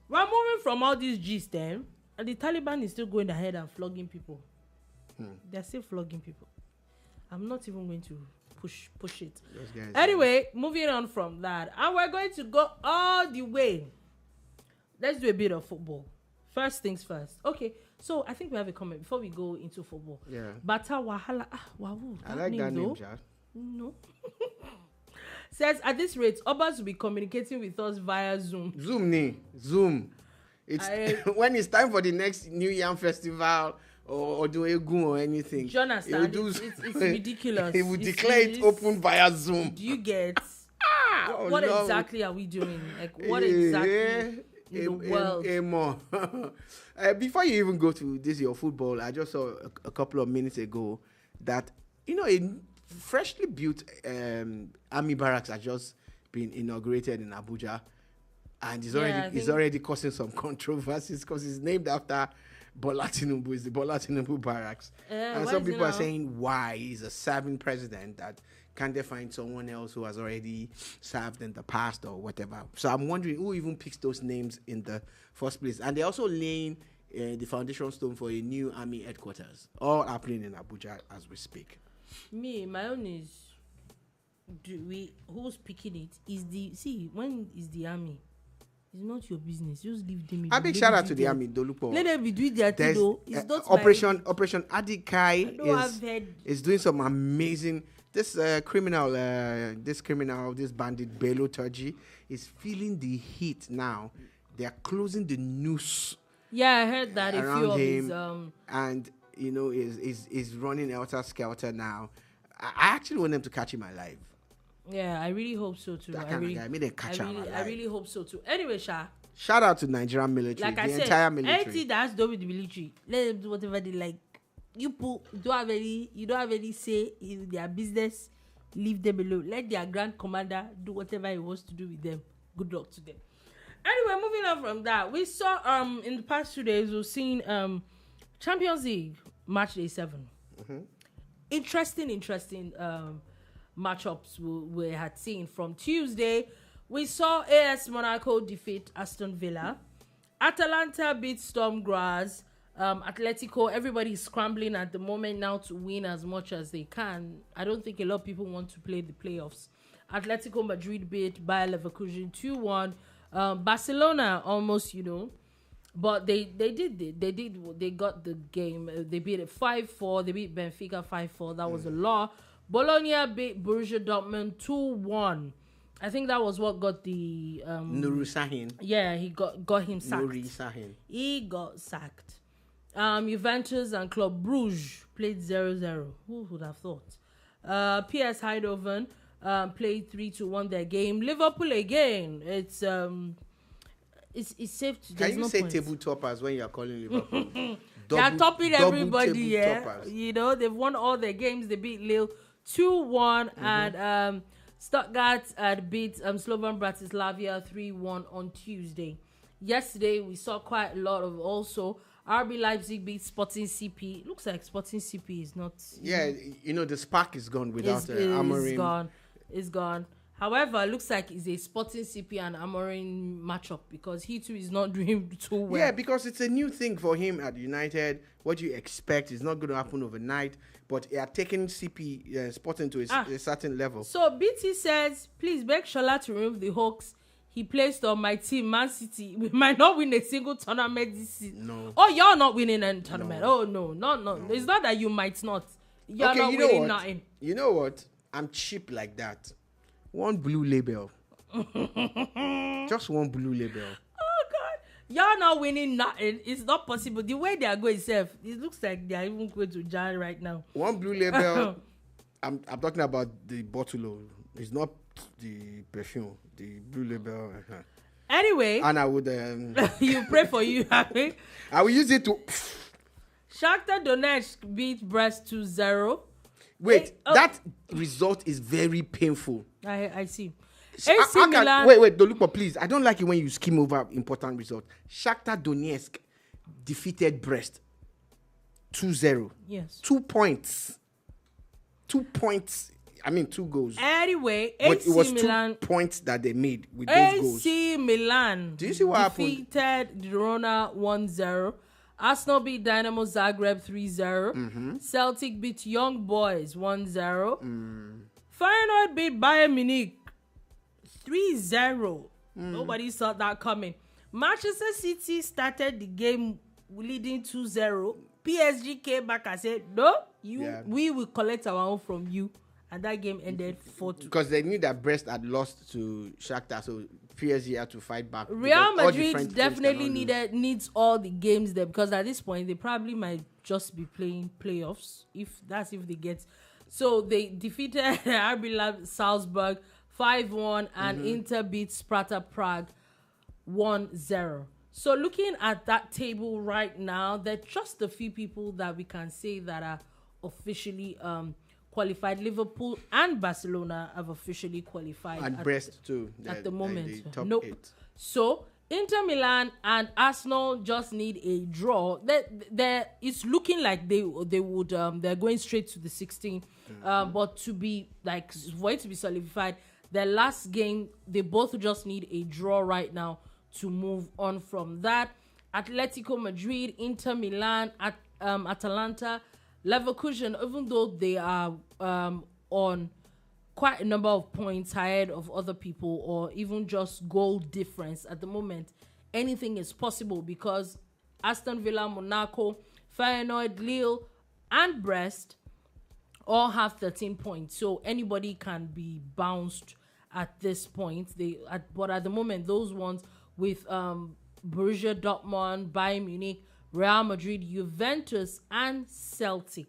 we're moving from all these G's then, and the Taliban is still going ahead and flogging people. They're still flogging people. I'm not even going to push it. Anyway, moving on from that, and we're going to go all the way. Let's do a bit of football. First things first. Okay, so I think we have a comment before we go into football. Yeah. Bata Wahala. Wow. I like that name, Chad. No. Says, at this rate, Obas will be communicating with us via Zoom. Zoom. It's when it's time for the next New Yam Festival or do Egun or anything. Do you understand? It's ridiculous. He will declare it open via Zoom. Do you get? What exactly are we doing? Like, what exactly? In the world. Before you even go to this your football, I just saw a couple of minutes ago that a freshly built army barracks has just been inaugurated in Abuja, and it's already causing some controversies because it's named after Bola Tinubu. It's the Bola Tinubu barracks, and some people are saying why he's a serving president that. Can they find someone else who has already served in the past or whatever? So I'm wondering who even picks those names in the first place. And they're also laying the foundation stone for a new army headquarters, all happening in Abuja as we speak. My own is, who's picking it? When is the army? It's not your business. Just leave them. A big shout out to the army, Dolupo. Let them be doing their thing though. It's not Operation Adikai is doing some amazing. This criminal, this bandit Bello Turji is feeling the heat now. They are closing the noose. Yeah, I heard that a few of his and is running helter skelter now. I actually want them to catch him alive. Yeah, I really hope so too. That kind of guy, they catch him alive. I really hope so too. Anyway, shout out to Nigerian military, like entire military. Anything that has to do with the military, let them do whatever they like. You don't have any say in their business. Leave them alone. Let their grand commander do whatever he wants to do with them. Good luck to them. Anyway, moving on from that, we saw in the past 2 days we've seen Champions League match day 7. Interesting matchups we had seen. From Tuesday, we saw AS Monaco defeat Aston Villa. Atalanta beat Storm Graz. Atletico, everybody's scrambling at the moment now to win as much as they can. I don't think a lot of people want to play the playoffs. Atletico Madrid beat Bayer Leverkusen 2-1. Barcelona almost, but they got the game. They beat it 5-4. They beat Benfica 5-4. That was a law. Bologna beat Borussia Dortmund 2-1. I think that was what got the Nuri Sahin. Yeah, he got him sacked. Nuri Sahin. He got sacked. Juventus and Club Brugge played 0-0. Who would have thought? PS Eindhoven played 3-1 their game. Liverpool again. It's safe to. Can you say table toppers when you are calling Liverpool? They are topping everybody. Yeah, they've won all their games. They beat Lille 2-1 and Stuttgart beat Slovan Bratislava 3-1 on Tuesday. Yesterday we saw quite a lot of also. RB Leipzig beat Sporting CP. Looks like Sporting CP is not. Yeah, the spark is gone without Amorim. It's gone. However, it looks like it's a Sporting CP and Amorim matchup because he too is not doing too well. Yeah, because it's a new thing for him at United. What you expect is not going to happen overnight, but he are taking CP Sporting to a certain level. So BT says, please beg Sola to remove the hoax he placed on my team, Man City. We might not win a single tournament this season. No. Oh, you're not winning any tournament. No. Oh, no. It's not that you might not. You're not winning nothing. You know what? I'm cheap like that. One blue label. Just one blue label. Oh, God. You're not winning nothing. It's not possible. The way they are going, it looks like they are even going to Jan right now. One blue label. I'm talking about the bottle. It's not the perfume. The blue label. Anyway. And I would... you pray for you. I will use it to... Shakhtar Donetsk beat Brest 2-0. Wait, that result is very painful. I see. AC Milan. Wait, Dolupo, please. I don't like it when you skim over important results. Shakhtar Donetsk defeated Brest 2-0. Yes. 2 points. 2 points. I mean, 2 goals. Anyway, but AC it was Milan, 2 points that they made with those goals. AC Milan. Do you see what happened? Defeated Girona 1-0. Arsenal beat Dynamo Zagreb 3-0. Mm-hmm. Celtic beat Young Boys 1-0. Feyenoord beat Bayern Munich 3-0. Nobody saw that coming. Manchester City started the game leading 2-0. PSG came back and said, no, we will collect our own from you. And that game ended 4-2. Because they knew that Brest had lost to Shakhtar, so PSG had to fight back. Real Madrid definitely needs all the games there, because at this point they probably might just be playing playoffs if they get. So they defeated RB Salzburg 5-1 and Inter beat Sparta Prague 1-0. So looking at that table right now, there are just a few people that we can say that are officially qualified. Liverpool and Barcelona have officially qualified. And Brest too. At the moment. Nope. So Inter Milan and Arsenal just need a draw. It's looking like they would they're going straight to the 16. But for it to be solidified, their last game, they both just need a draw right now to move on from that. Atletico Madrid, Inter Milan, Atalanta, Leverkusen, even though they are on quite a number of points ahead of other people, or even just goal difference at the moment, anything is possible, because Aston Villa, Monaco, Feyenoord, Lille, and Brest all have 13 points. So anybody can be bounced at this point. But at the moment, those ones with Borussia Dortmund, Bayern Munich, Real Madrid, Juventus, and Celtic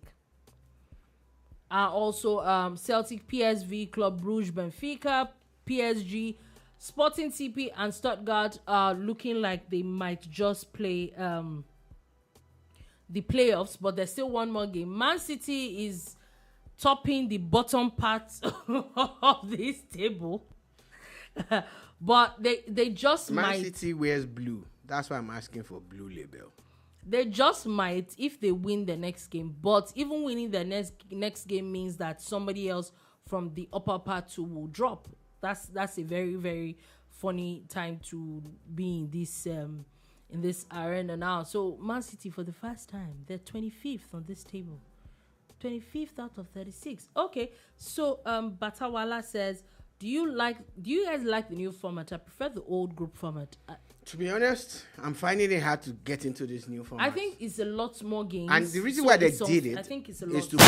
are also Celtic, PSV, Club Brugge, Benfica, PSG, Sporting CP, and Stuttgart are looking like they might just play the playoffs, but there's still one more game. Man City is topping the bottom part of this table, but they just Man City wears blue. That's why I'm asking for blue label. They just might if they win the next game. But even winning the next game means that somebody else from the upper part too will drop. That's a very, very funny time to be in this arena now. So Man City, for the first time, they're 25th on this table. 25th out of 36. Okay, so Batawala says, do you guys like the new format? I prefer the old group format. To be honest, I'm finding it hard to get into this new format. I think it's a lot more games. And the reason why they did it, I think it's a lot. Is to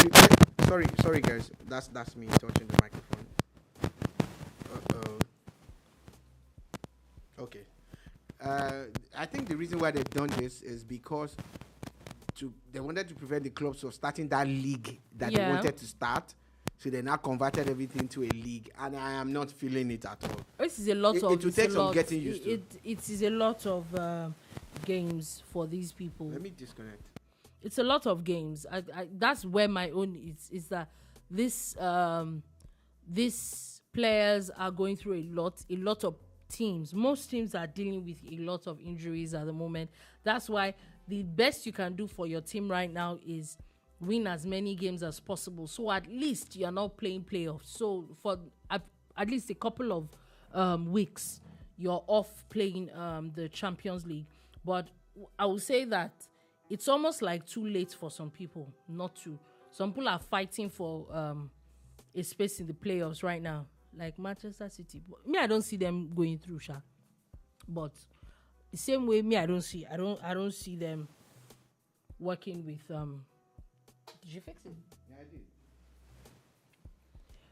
sorry guys, that's me touching the microphone. Okay. I think the reason why they've done this is because they wanted to prevent the clubs from starting that league that they wanted to start. So they now converted everything to a league, and I am not feeling it at all. This is a lot of. It will take some getting used to. It is a lot of games for these people. Let me disconnect. It's a lot of games. That's where my own is that these players are going through a lot of teams. Most teams are dealing with a lot of injuries at the moment. That's why the best you can do for your team right now is win as many games as possible, so at least you're not playing playoffs. So at least a couple of weeks, you're off playing the Champions League. But I would say that it's almost like too late for some people not to. Some people are fighting for a space in the playoffs right now, like Manchester City. But me, I don't see them going through, Sha. But the same way, me, I don't see them working with. Did you fix it? Yeah, I did.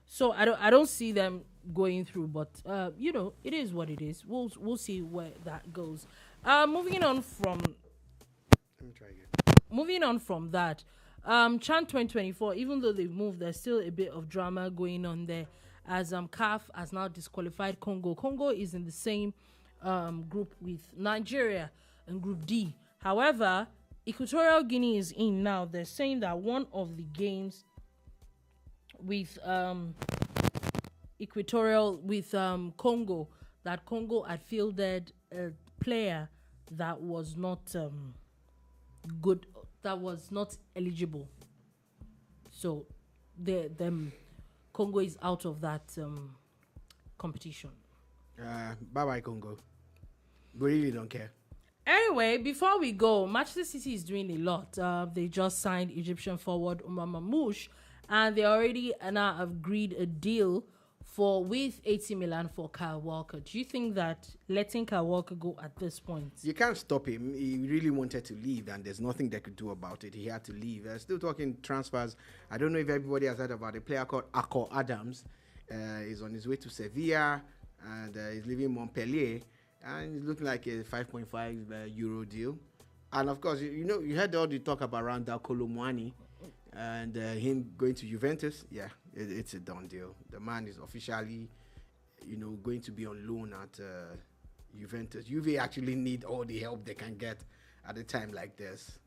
So I don't see them going through, but it is what it is. We'll see where that goes. Moving on from. Let me try again. Moving on from that, Chan 2024. Even though they've moved, there's still a bit of drama going on there, as CAF has now disqualified Congo. Congo is in the same group with Nigeria in Group D. However, Equatorial Guinea is in now. They're saying that one of the games with Congo, that Congo had fielded a player that was not good, that was not eligible. So Congo is out of that competition. Bye-bye, Congo. We really don't care. Anyway, before we go, Manchester City is doing a lot. They just signed Egyptian forward Omar Mamouche, and they already now agreed a deal with AC Milan for Kyle Walker. Do you think that letting Kyle Walker go at this point? You can't stop him. He really wanted to leave, and there's nothing they could do about it. He had to leave. Still talking transfers. I don't know if everybody has heard about a player called Akor Adams. He's on his way to Sevilla, and he's leaving Montpellier. And it's looking like a 5.5 euro deal. And of course, you heard all the talk about Randall Colomwani and him going to Juventus. Yeah, it's a done deal. The man is officially, going to be on loan at Juventus. Juve actually need all the help they can get at a time like this.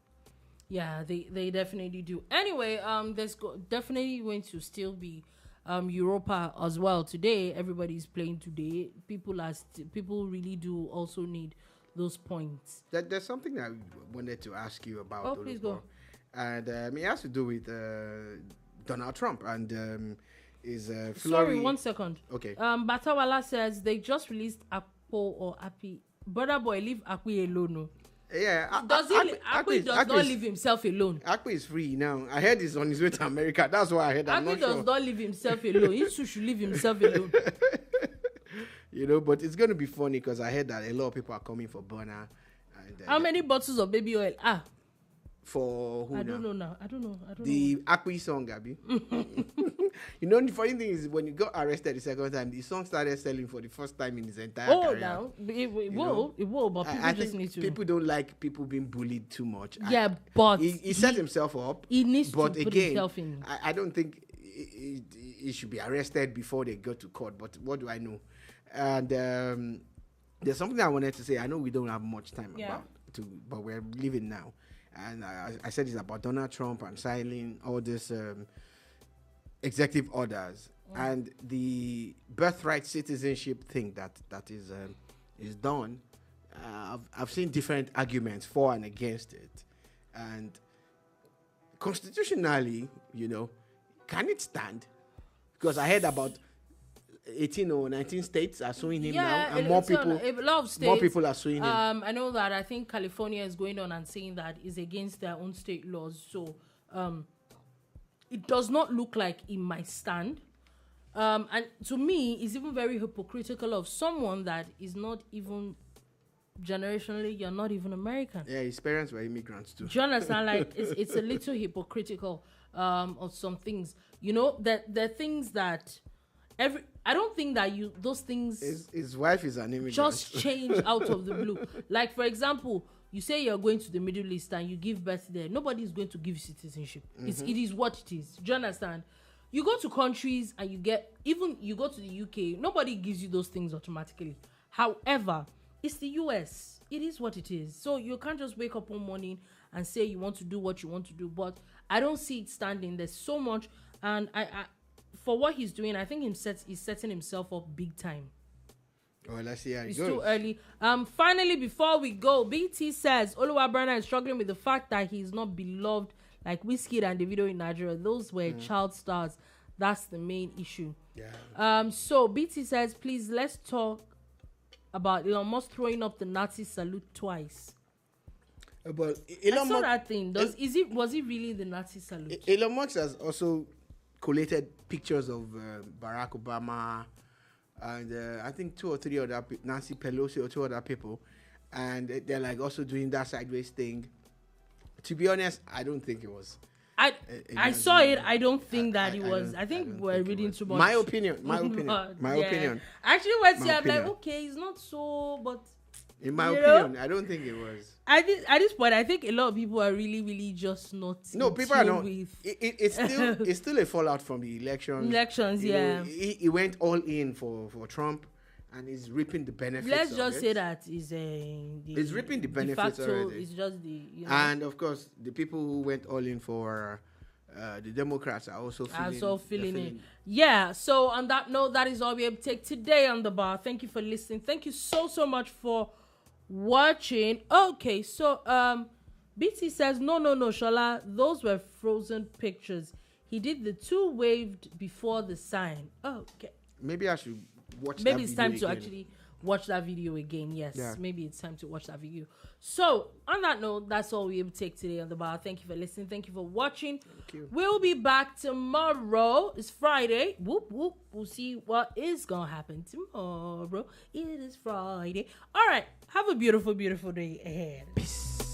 Yeah, they definitely do. Anyway, there's definitely going to still be Europa as well. Today, everybody's playing today. People really do also need those points. There's something that I wanted to ask you about. Oh, please go. And it has to do with Donald Trump and his Sorry, 1 second. Okay. Batawala says they just released Apple or Appy. Brother boy, leave Akwi alone. Yeah, Akwi does not leave himself alone. Akwi is free now. I heard he's on his way to America. That's why I heard. Akwi does not leave himself alone. He should leave himself alone. But it's going to be funny because I heard that a lot of people are coming for Burner. How many bottles of baby oil? For who? I don't know now. I don't know. The Akwi song, Abby. The funny thing is when you got arrested the second time, the song started selling for the first time in his entire career. Now it will, but people just need to. People don't like people being bullied too much. Yeah, but he set himself up. He needs to put himself in. I don't think he should be arrested before they go to court. But what do I know? And there's something I wanted to say. I know we don't have much time but we're leaving now. And I said it's about Donald Trump and signing all this executive orders and the birthright citizenship thing that is done. I've seen different arguments for and against it. And constitutionally, can it stand? Because I heard about 18 or 19 states are suing him now, and more people are suing him. I know that I think California is going on and saying that is against their own state laws. So it does not look like it might stand. And to me, it's even very hypocritical of someone that is not even generationally, you're not even American. Yeah, his parents were immigrants too. Do you understand? Like it's a little hypocritical of some things. That there are things that I don't think that those things. His wife is an immigrant. Just change out of the blue. Like for example, you say you're going to the Middle East and you give birth there. Nobody is going to give you citizenship. Mm-hmm. It is what it is. Do you understand? You go to countries and you go to the UK. Nobody gives you those things automatically. However, it's the US. It is what it is. So you can't just wake up one morning and say you want to do what you want to do. But I don't see it standing. There's so much, and I for what he's doing, I think he's setting himself up big time. Oh, let's see how it goes. It's too early. Finally, before we go, BT says Oluwabrana is struggling with the fact that he's not beloved like Wizkid and Davido in Nigeria. Those were child stars. That's the main issue. Yeah. So BT says, please let's talk about Elon Musk throwing up the Nazi salute twice. But I saw that thing. Was it really the Nazi salute? Elon Musk has also collated pictures of Barack Obama and I think 2 or 3 other Nancy Pelosi or 2 other people, and they're like also doing that sideways thing. To be honest, I don't think it was. I saw it. I don't think that it was. I think we're reading too much. My opinion. My opinion. Actually, when I'm like, okay, it's not so, but in my opinion, I don't think it was. At this point, I think a lot of people are really, really just not. No, people are not. It's still a fallout from the elections. Elections, yeah. He went all in for Trump, and he's reaping the benefits. Let's just say that he's reaping the benefits already. It's just and of course, the people who went all in for the Democrats are also feeling it. Yeah. So on that note, that is all we have to take today on the bar. Thank you for listening. Thank you so much for watching. Okay, so BT says no, Shola, those were frozen pictures. He did the 2 waved before the sign. Okay, maybe I should watch. Maybe it's time to actually watch that video again. Yes, maybe it's time to watch that video. So on that note, that's all we will take today on the bar. Thank you for listening. Thank you for watching. Thank you. We'll be back tomorrow. It's Friday. Whoop whoop. We'll see what is gonna happen tomorrow. It is Friday. All right. Have a beautiful day ahead. Peace.